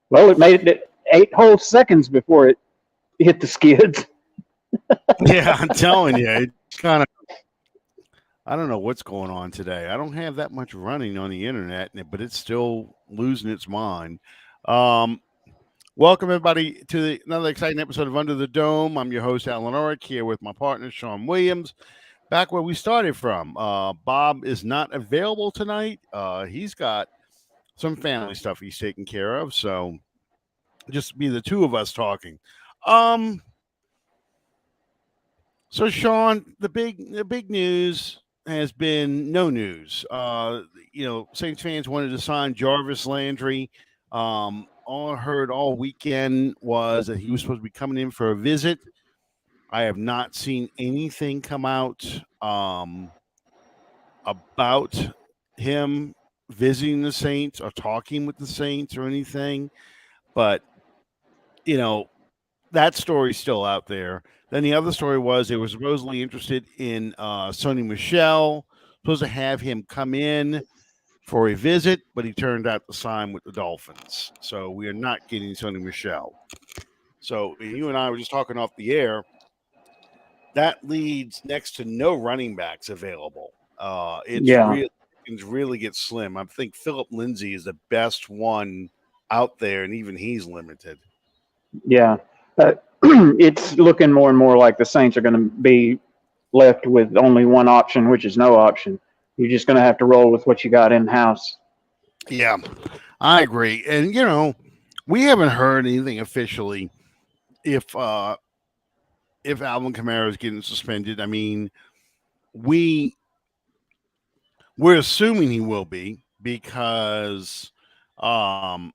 Well, it made it 8 whole seconds before it hit the skids. Yeah, I'm telling you, it's kind of. I don't know what's going on today. I don't have that much running on the internet, but it's still losing its mind. Um, Welcome everybody to another exciting episode of Under the Dome. I'm your host Alan Ulrich here with my partner Sean Williams. Back where we started from. Bob is not available tonight. He's got some family stuff he's taking care of, so just be the two of us talking. Um, so Sean, the big news has been no news. Saints fans wanted to sign Jarvis Landry. All I heard all weekend was that he was supposed to be coming in for a visit. I have not seen anything come out about him visiting the Saints or talking with the Saints or anything. But, you know, that story's still out there. Then the other story was they were supposedly interested in Sonny Michel, supposed to have him come in for a visit, but he turned out to sign with the Dolphins. So we are not getting Sonny Michel. So you and I were just talking off the air. That leads next to no running backs available. Yeah, It's really get slim. I think Philip Lindsay is the best one out there, and even he's limited. yeah. It's looking more and more like the Saints are going to be left with only one option, which is no option. You're just going to have to roll with what you got in house. Yeah, I agree. And we haven't heard anything officially if Alvin Kamara is getting suspended. I mean, we we're assuming he will be because um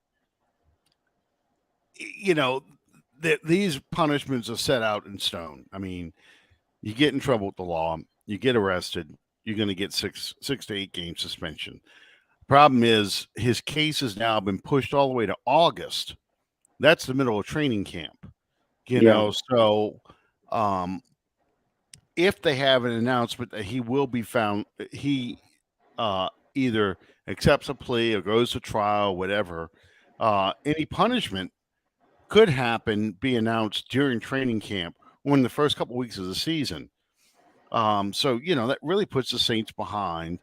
you know these punishments are set out in stone. I mean, you get in trouble with the law, you get arrested, you're going to get six to 8 game suspension. Problem is, his case has now been pushed all the way to August. That's the middle of training camp. Yeah, So um, if they have an announcement that he will be found, he either accepts a plea or goes to trial, whatever. Any punishment could happen, be announced during training camp or in the first couple weeks of the season. So that really puts the Saints behind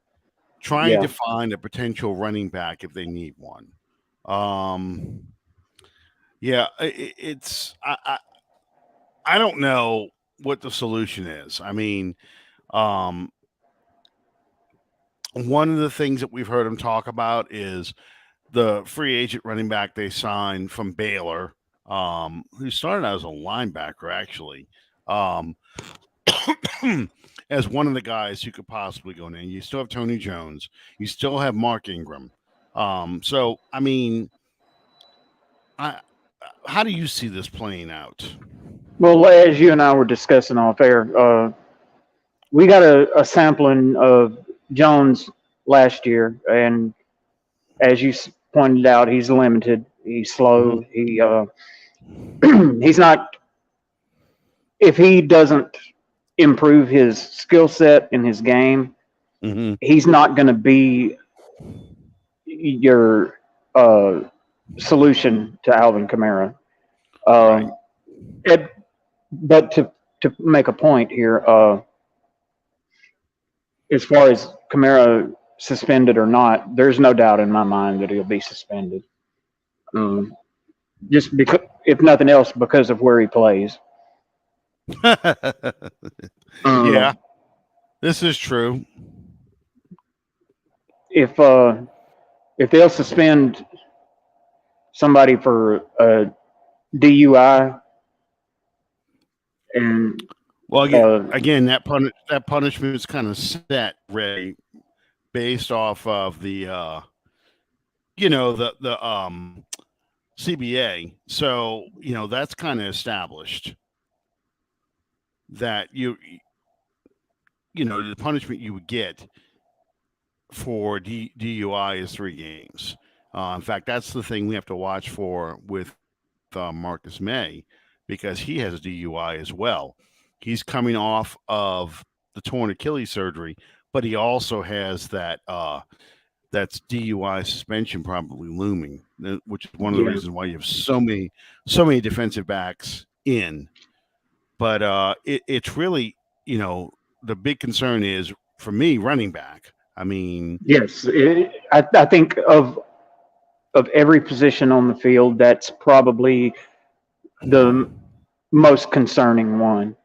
trying yeah. to find a potential running back if they need one. Um, yeah, it's I don't know what the solution is. I mean, um, one of the things that we've heard him talk about is the free agent running back they signed from Baylor, who started out as a linebacker actually, um, as one of the guys who could possibly go in. You still have Tony Jones, you still have Mark Ingram. So I mean, I, how do you see this playing out? Well, as you and I were discussing off air, we got a sampling of Jones last year, and as you pointed out, he's limited. He's Mm-hmm. slow. He's not. If he doesn't improve his skill set in his game, Mm-hmm. he's not going to be your solution to Alvin Kamara. Right. Um, it, but to make a point here, as far as Kamara suspended or not, there's no doubt in my mind that he'll be suspended. Um, just because, if nothing else, because of where he plays. Yeah, Um, this is true. if if they'll suspend somebody for a DUI and Well, uh, again, that punishment is kind of set, Ray, based off of the CBA. So that's kind of established that the punishment you would get for DUI is 3 games. In fact, that's the thing we have to watch for with Marcus May, because he has a DUI as well. He's coming off of the torn Achilles surgery, but he also has that that's DUI suspension probably looming, which is one of the Yeah. reasons why you have so many defensive backs in. But it's really, the big concern is for me running back. I mean, Yes. I think of every position on the field, that's probably the most concerning one.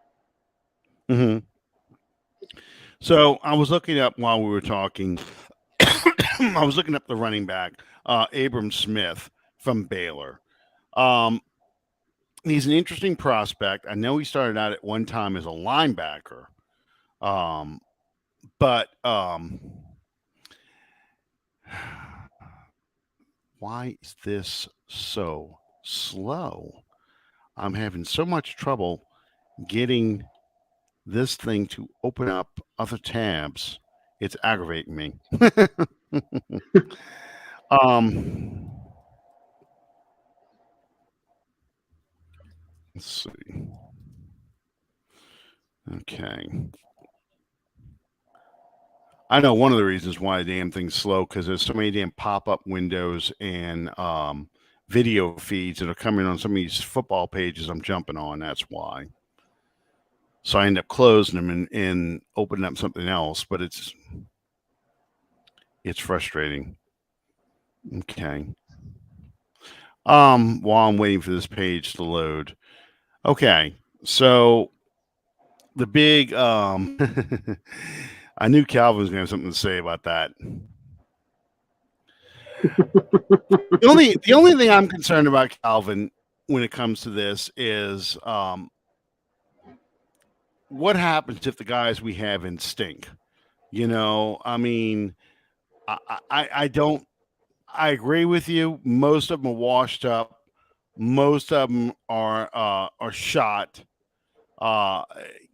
mhm. So I was looking up while we were talking. I was looking up the running back, Abram Smith from Baylor. Um, he's an interesting prospect. I know he started out at one time as a linebacker, um, but why is this so slow? I'm having so much trouble getting this thing to open up other tabs. It's aggravating me. um, let's see. Okay. I know one of the reasons why the damn thing's slow because there's so many damn pop-up windows and video feeds that are coming on some of these football pages I'm jumping on. That's why. So I end up closing them and opening up something else, but it's frustrating. Okay. While I'm waiting for this page to load. Okay. So the big I knew Calvin was gonna have something to say about that. The only thing I'm concerned about, Calvin, when it comes to this is what happens if the guys we have in stink? I mean, I don't. I agree with you. Most of them are washed up. Most of them are shot. Uh,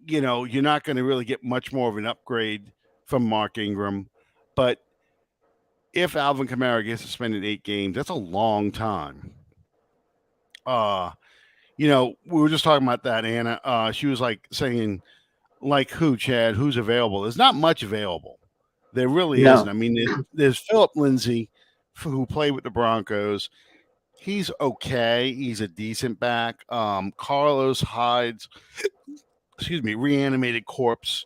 you're not going to really get much more of an upgrade from Mark Ingram, but if Alvin Kamara gets suspended 8 games, that's a long time. We were just talking about that, Anna. She was like saying, like who, Chad? Who's available? There's not much available. There really isn't. No. I mean, there's Philip Lindsay, who played with the Broncos. He's okay. He's a decent back. Carlos Hyde's, reanimated corpse.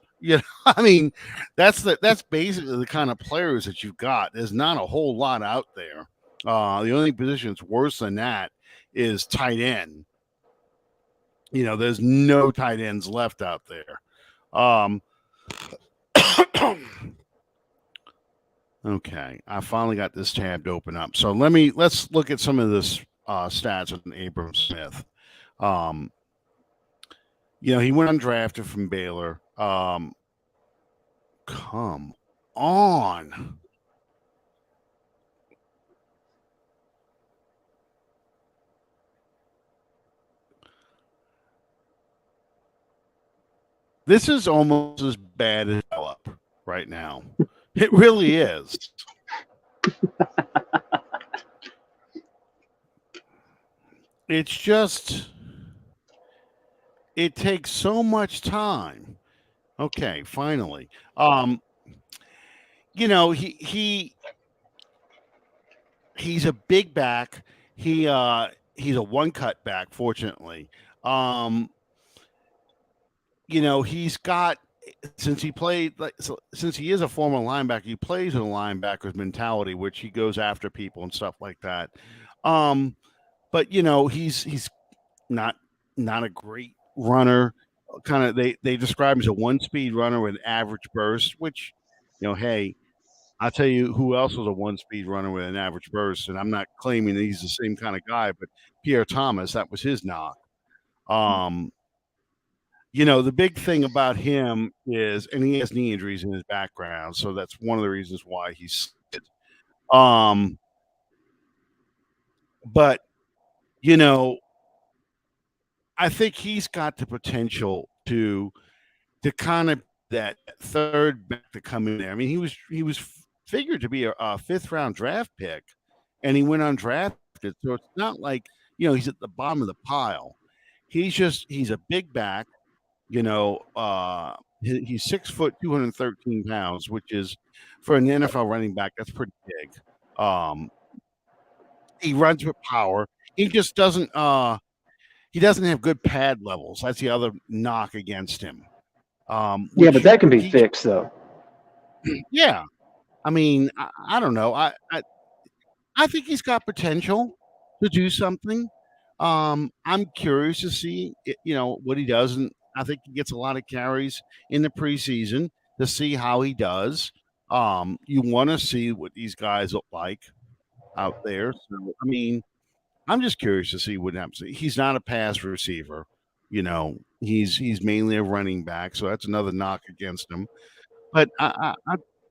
I mean, that's basically the kind of players that you've got. There's not a whole lot out there. The only position that's worse than that is tight end. There's no tight ends left out there. Okay, I finally got this tab to open up. So let's look at some of this stats on Abram Smith. He went undrafted from Baylor. Come on. This is almost as bad as Philip right now. It really is. It's just, it takes so much time. Okay, finally. He's a big back. He's a one cut back, fortunately. He's got, since he played, since he is a former linebacker, he plays in a linebacker's mentality, which he goes after people and stuff like that. But he's not a great runner. Kind of, they describe him as a 1-speed runner with an average burst, which, hey, I'll tell you who else was a 1-speed runner with an average burst, and I'm not claiming that he's the same kind of guy, but Pierre Thomas, that was his knock. The big thing about him is, and he has knee injuries in his background, so that's one of the reasons why he's but I think he's got the potential to kind of that third back to come in there. I mean, he was figured to be a 5th round draft pick, and he went undrafted. So it's not like he's at the bottom of the pile. He's a big back. He's 6 foot, 213 pounds, which is for an NFL running back, that's pretty big. Um, he runs with power. He just doesn't. He doesn't have good pad levels. That's the other knock against him. Yeah, but Which that can be he, fixed though. yeah. I mean, I don't know. I think he's got potential to do something. I'm curious to see, what he does, and I think he gets a lot of carries in the preseason to see how he does. You want to see what these guys look like out there. So, I mean, I'm just curious to see what happens. He's not a pass receiver, He's mainly a running back, so that's another knock against him. But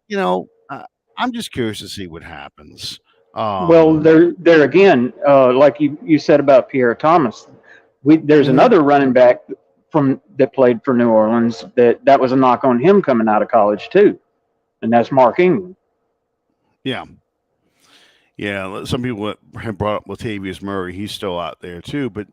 you know, I, I'm just curious to see what happens. Well, Um, there again, like you said about Pierre Thomas, there's mhm. another running back from that played for New Orleans that was a knock on him coming out of college too, and that's Mark Ingram. Yeah, yeah. Some people have brought up Latavius Murray. He's still out there too, but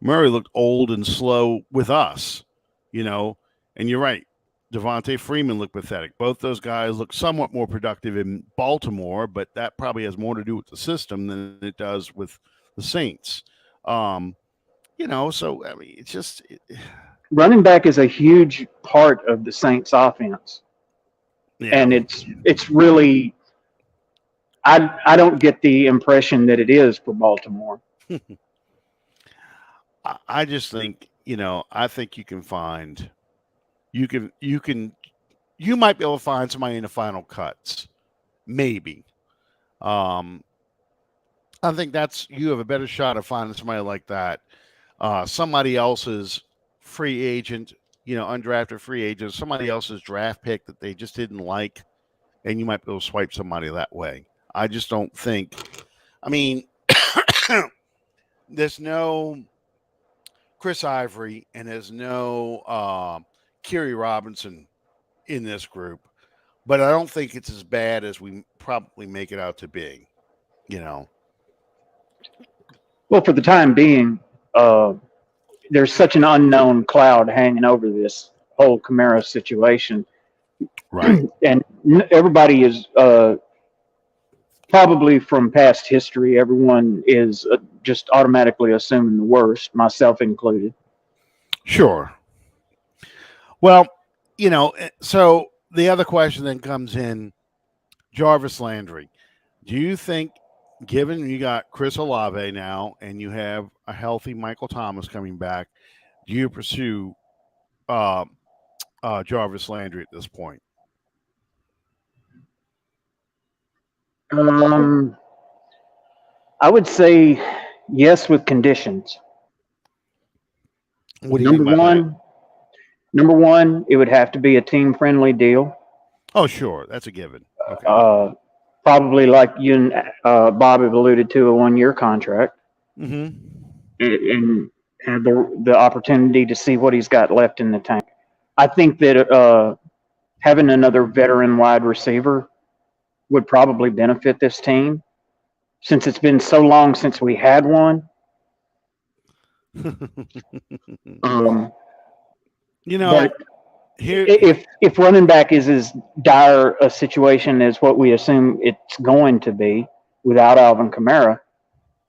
Murray looked old and slow with us, you know. And you're right. Devontae Freeman looked pathetic. Both those guys look somewhat more productive in Baltimore, but that probably has more to do with the system than it does with the Saints. Um, so I mean, it's just Running back is a huge part of the Saints offense, yeah. and it's really I don't get the impression that it is for Baltimore. I just think I think you might be able to find somebody in the final cuts, maybe. Um, I think you have a better shot of finding somebody like that. Somebody else's free agent, undrafted free agent, somebody else's draft pick that they just didn't like, and you might be able to swipe somebody that way. I just don't think. I mean, there's no Chris Ivory and there's no Kerry Robinson in this group, but I don't think it's as bad as we probably make it out to be. You know, Well, for the time being, uh, there's such an unknown cloud hanging over this whole Camara situation, right? and everybody is probably from past history. Everyone is just automatically assuming the worst, myself included. Sure. Well, so the other question then comes in Jarvis Landry. Do you think, given you got Chris Olave now and you have a healthy Michael Thomas coming back, do you pursue uh, Jarvis Landry at this point? Um, I would say yes with conditions. What do you mean Number by that? one, number one, it would have to be a team-friendly deal. Oh, sure. That's a given. Okay. Uh, Probably like you and Bob have alluded to, a one-year contract, Mm-hmm. and have the opportunity to see what he's got left in the tank. I think that having another veteran wide receiver would probably benefit this team since it's been so long since we had one. Um, you but know, here, if running back is as dire a situation as what we assume it's going to be without Alvin Kamara,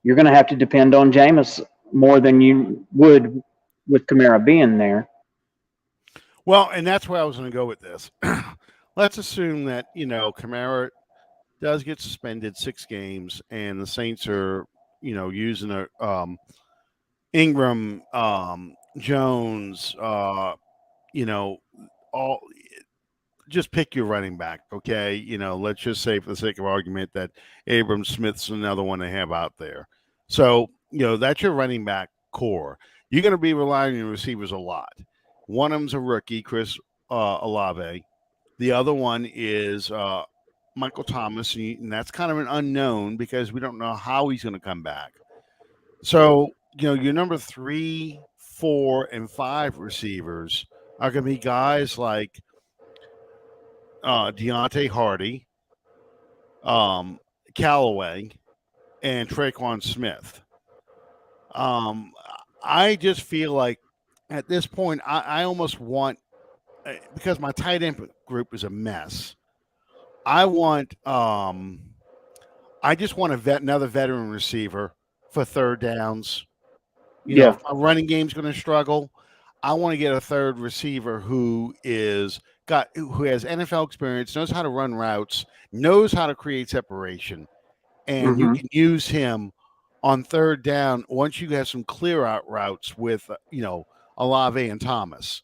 you're going to have to depend on Jameis more than you would with Kamara being there. well, and that's where I was going to go with this. Let's assume that, Kamara does get suspended 6 games and the Saints are, using a Ingram, Jones, you know, all just pick your running back, okay? Let's just say for the sake of argument that Abram Smith's another one they have out there. So, that's your running back core. You're going to be relying on your receivers a lot. One of them's a rookie, Chris Olave. The other one is Michael Thomas, and that's kind of an unknown because we don't know how he's going to come back. So, your number 3, 4, and 5 receivers are going to be guys like Deontay Hardy, um, Callaway, and Traquan Smith. Um, I just feel like at this point, I almost want, because my tight end group is a mess. I want I just want another veteran receiver for third downs. Yeah. If my running game's going to struggle, I want to get a third receiver who has NFL experience, knows how to run routes, knows how to create separation, and you Hmm. can use him on third down once you have some clear out routes with Olave and Thomas.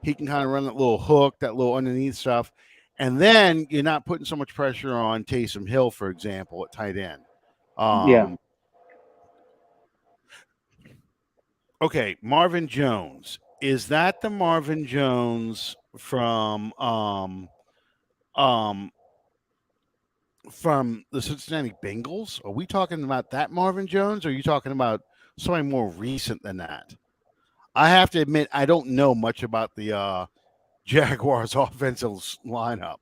He can kind of run that little hook, that little underneath stuff, and then you're not putting so much pressure on Taysom Hill, for example, at tight end. Yeah. Okay, Marvin Jones. Is that the Marvin Jones um from the Cincinnati Bengals? Are we talking about that Marvin Jones, or are you talking about something more recent than that? I have to admit I don't know much about the Jaguars offensive lineup.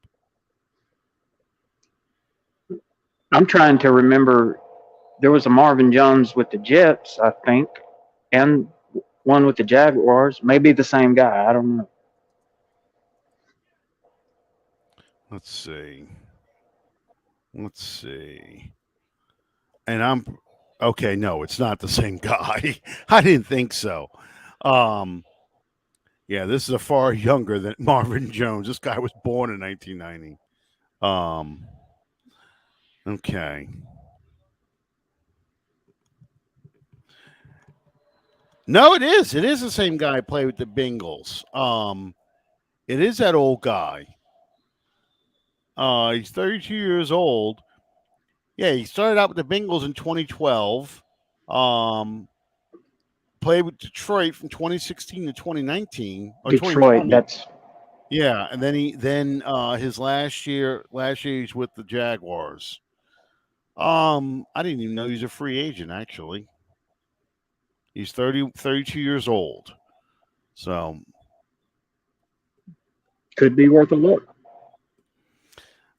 I'm trying to remember. There was a Marvin Jones with the Jets, I think, and one with the Jaguars. Maybe the same guy. I don't know. Let's see. Let's see. And I'm okay, no, it's not the same guy. I didn't think so. Um Yeah, this is a far younger than Marvin Jones. This guy was born in 1990. Um, okay. No, it is. It is the same guy played with the Bengals. It is that old guy. He's 32 years old. Yeah, he started out with the Bengals in 2012. Um, played with Detroit from 2016 to 2019 or Detroit. 2020. That's Yeah, and then his last year he's with the Jaguars. I didn't even know he's a free agent, actually. He's 32 years old. So, could be worth a look.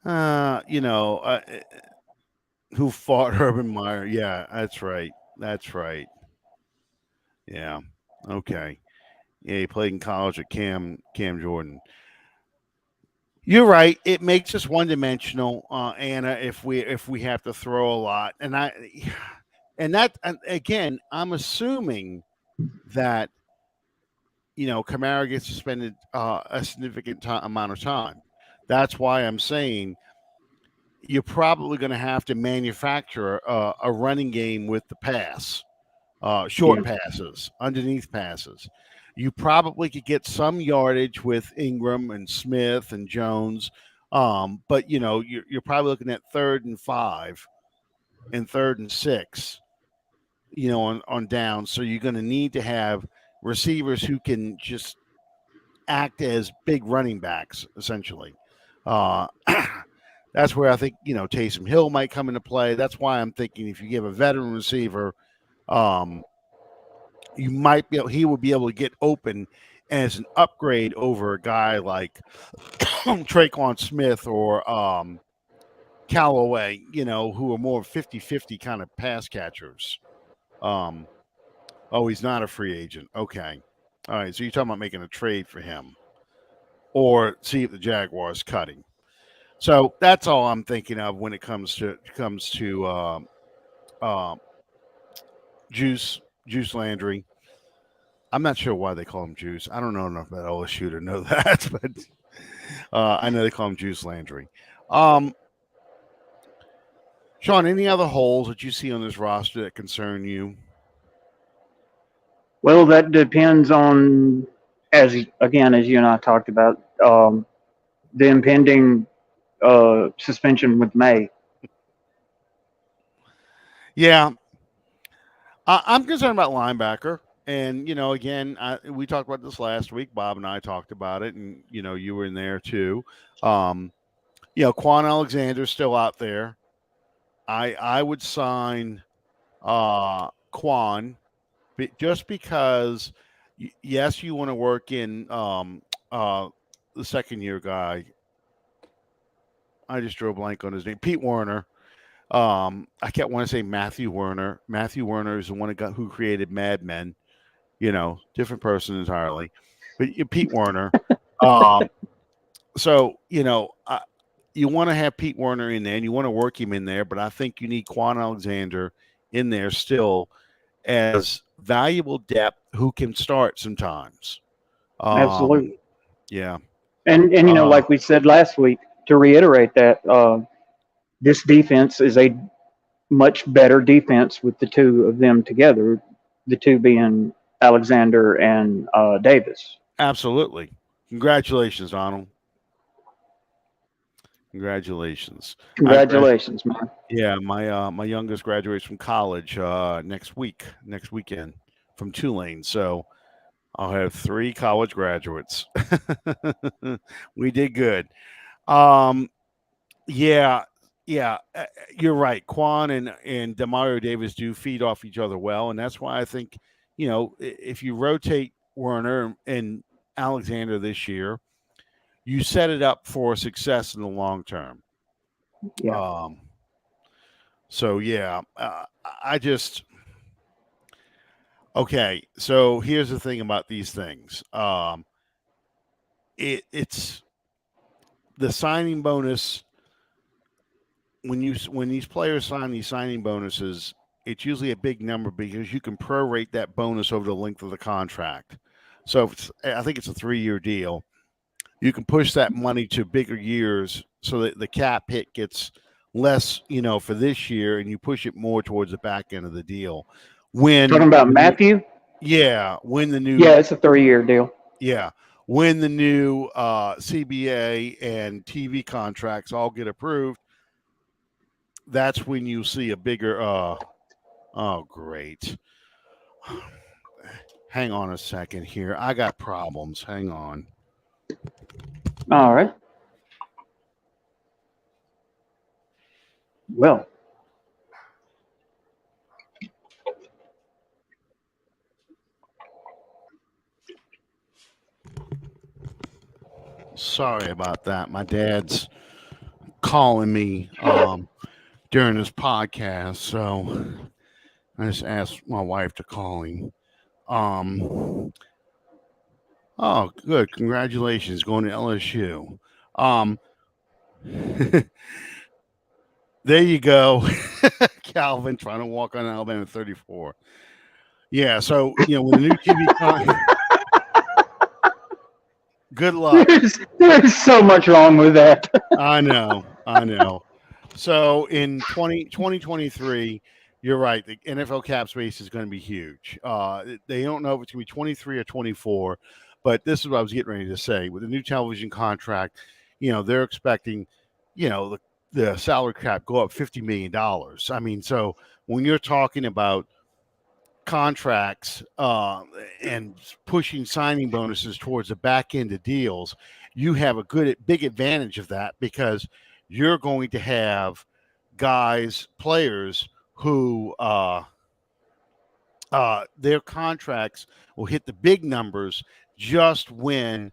uh, you know, uh, who fought Urban Meyer? Yeah, that's right. That's right. Yeah. Okay. Yeah, he played in college at Cam Jordan. You're right. It makes us one dimensional, Anna. If we have to throw a lot, and again, I'm assuming that Kamara gets suspended a significant amount of time. That's why I'm saying you're probably going to have to manufacture a running game with the pass, short Yeah. passes, underneath passes. You probably could get some yardage with Ingram and Smith and Jones, but you're probably looking at 3rd and 5 and 3rd and 6, on down. So you're going to need to have receivers who can just act as big running backs, essentially. Uh, that's where I think Taysom Hill might come into play. That's why I'm thinking if you give a veteran receiver, um, he would be able to get open as an upgrade over a guy like Traquan Smith or Callaway, who are more 50-50 kind of pass catchers. Oh, he's not a free agent. Okay. All right. So you're talking about making a trade for him or see if the Jaguars cut him. So that's all I'm thinking of when it comes to uh, Juice Landry. I'm not sure why they call him Juice. I don't know enough about LSU to know that, but I know they call him Juice Landry. Um, Sean, any other holes that you see on this roster that concern you? Well, that depends on, as again, as you and I talked about, the impending suspension with May. Yeah, I'm concerned about linebacker. And, again, we talked about this last week. Bob and I talked about it, and, you were in there too. Um, Quan Alexander's still out there. I would sign Quan just because, yes, you want to work in the second year guy. I just drew a blank on his name. Pete Werner. I can't want to say Matthew Werner. Matthew Werner is the one who created Mad Men. Different person entirely. But Pete Werner. Um, so you want to have Pete Werner in there and you want to work him in there, but I think you need Quan Alexander in there still as valuable depth who can start sometimes. Um, Absolutely. yeah. And Uh, like we said last week, to reiterate that, this defense is a much better defense with the two of them together, the two being Alexander and Davis. Absolutely. Congratulations, Donald. Congratulations. I grad Congratulations, man. Yeah, my youngest graduates from college next weekend from Tulane. So I'll have three college graduates. We did good. Um, yeah, yeah, you're right. Quan and Demario Davis do feed off each other well, and that's why I think if you rotate Werner and Alexander this year, you set it up for success in the long term. Yeah. Um, so yeah, I just okay. So here's the thing about these things. It's the signing bonus when these players sign these signing bonuses. It's usually a big number because you can prorate that bonus over the length of the contract. So I think it's a 3-year deal. You can push that money to bigger years so that the cap hit gets less, for this year, and you push it more towards the back end of the deal. Talking When about the new, Matthew? yeah, when the new, Yeah, it's a 3-year deal. yeah, when the new CBA and TV contracts all get approved, that's when you see a bigger. Oh, great. Hang on a second here. I got problems. Hang on. All right. Well, Sorry about that. My dad's calling me during this podcast, so I just asked my wife to call him. Um, oh, good. Congratulations going to LSU. Um, there you go. Calvin trying to walk on Alabama 34. Yeah, so with the new TV good luck. there's so much wrong with that. I know. So in 2023, you're right. The NFL cap space is going to be huge. They don't know if it's going to be 23 or 24, but this is what I was getting ready to say. With the new television contract, they're expecting, the salary cap go up $50 million. I mean, so when you're talking about contracts and pushing signing bonuses towards the back end of deals, you have a big advantage of that because you're going to have players who their contracts will hit the big numbers just when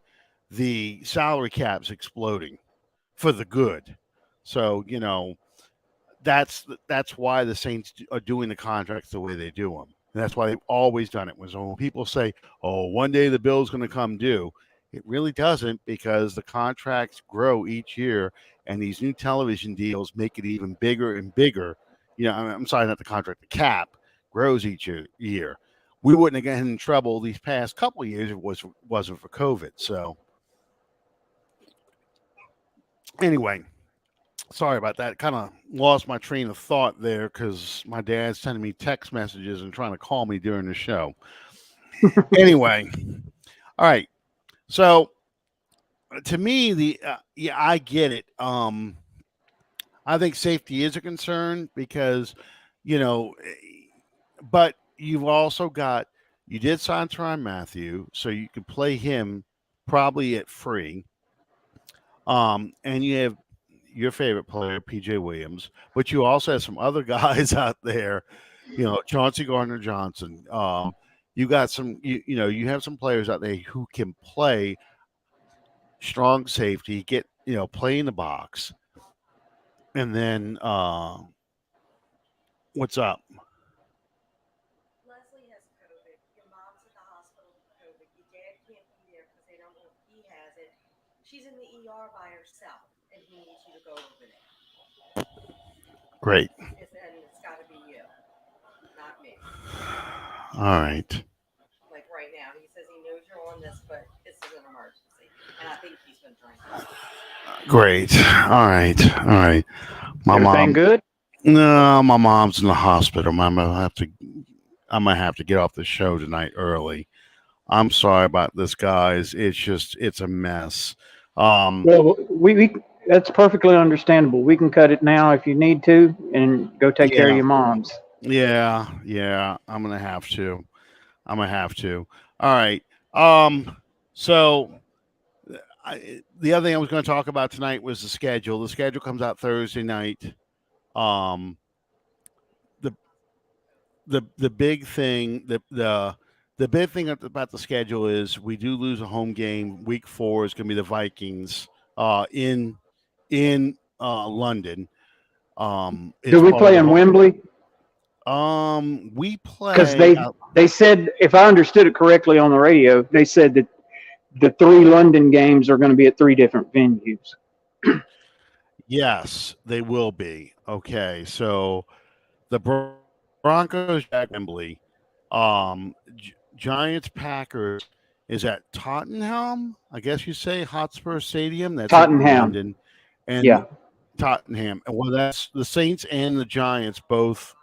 the salary cap's exploding for the good. So that's why the Saints are doing the contracts the way they do them. And that's why they've always done it. When people say, "Oh, one day the bill's going to come due," it really doesn't because the contracts grow each year, and these new television deals make it even bigger and bigger. I'm sorry, not the contract. The cap grows each year. We wouldn't have gotten in trouble these past couple of years if it wasn't for COVID. So anyway, sorry about that. Kind of lost my train of thought there because my dad's sending me text messages and trying to call me during the show. Anyway, all right. So to me, yeah, I get it. I think safety is a concern because, you know, but you've also got you did sign Tyrann Matthew, so you could play him probably at free. And you have your favorite player, PJ Williams, but you also have some other guys out there, Chauncey Gardner Johnson. You got you have some players out there who can play strong safety, play in the box. And then what's up? Leslie has COVID. Your mom's in the hospital with COVID. Your dad can't be there because they don't know if he has it. She's in the ER by herself. and he needs you to go over there. Great. And it's got to be you, not me. All right. Like right now, he says he knows you're on this, but this is an emergency, and I think he's been drinking. Great. All right. All right. My Everything mom. good? No, my mom's in the hospital. I'm gonna have to get off the show tonight early. I'm sorry about this, guys. It's a mess. Well, we that's perfectly understandable. We can cut it now if you need to, and go take care of Yeah, your moms. yeah. I'm gonna have to. I'm gonna have to. All right. Um. So the other thing I was going to talk about tonight was the schedule. The schedule comes out Thursday night. Um. The the big thing the big thing about the schedule is we do lose a home game. Week 4 is going to be the Vikings in London. Do It's we part of play the in home. Wembley? We Because play. they said, if I understood it correctly on the radio, they said that the 3 London games are going to be at 3 different venues. Yes, they will be. Okay, so the Broncos at Wembley. Giants Packers is at Tottenham. I guess you say Hotspur Stadium. That's in Tottenham. London, and Yeah. Tottenham. Well, that's the Saints and the Giants. Both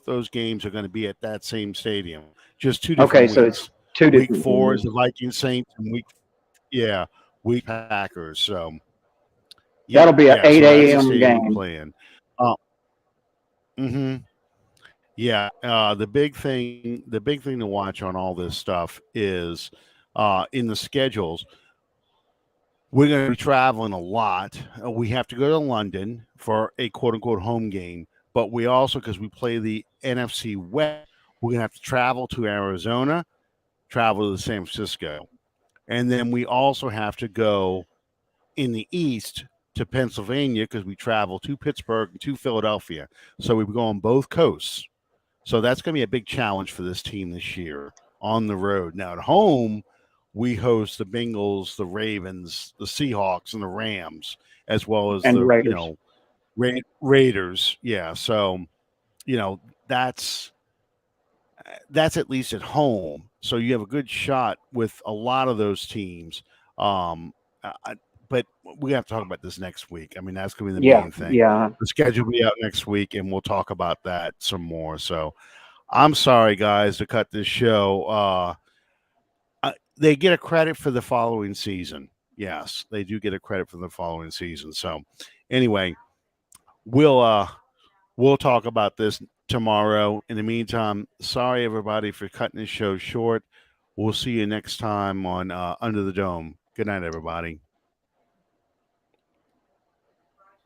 those games are going to be at that same stadium. Just 2 different Okay, so it's weeks. two Week different 4 is venues. the Vikings Saints, and week Packers. So That'll be an yeah. So 8 that's the a.m. stadium we're game. playing. hmm Yeah, the big thing to watch on all this stuff is in the schedules. We're going to be traveling a lot. We have to go to London for a quote unquote home game, but we also, because we play the NFC West, we're going to have to travel to Arizona, travel to San Francisco, and then we also have to go in the East to Pennsylvania because we travel to Pittsburgh and to Philadelphia. So we go on both coasts. So that's going to be a big challenge for this team this year on the road. Now at home, we host the Bengals, the Ravens, the Seahawks, and the Rams, as well as And the Raiders. Raiders. Yeah, so you know that's at least at home. So you have a good shot with a lot of those teams. Um, but we have to talk about this next week. I mean, that's going to be the Yeah, main thing. yeah. The schedule will be out next week, and we'll talk about that some more. So I'm sorry, guys, to cut this show. They get a credit for the following season. Yes, they do get a credit for the following season. So anyway, we'll talk about this tomorrow. In the meantime, sorry everybody for cutting this show short. We'll see you next time on Under the Dome. Good night, everybody.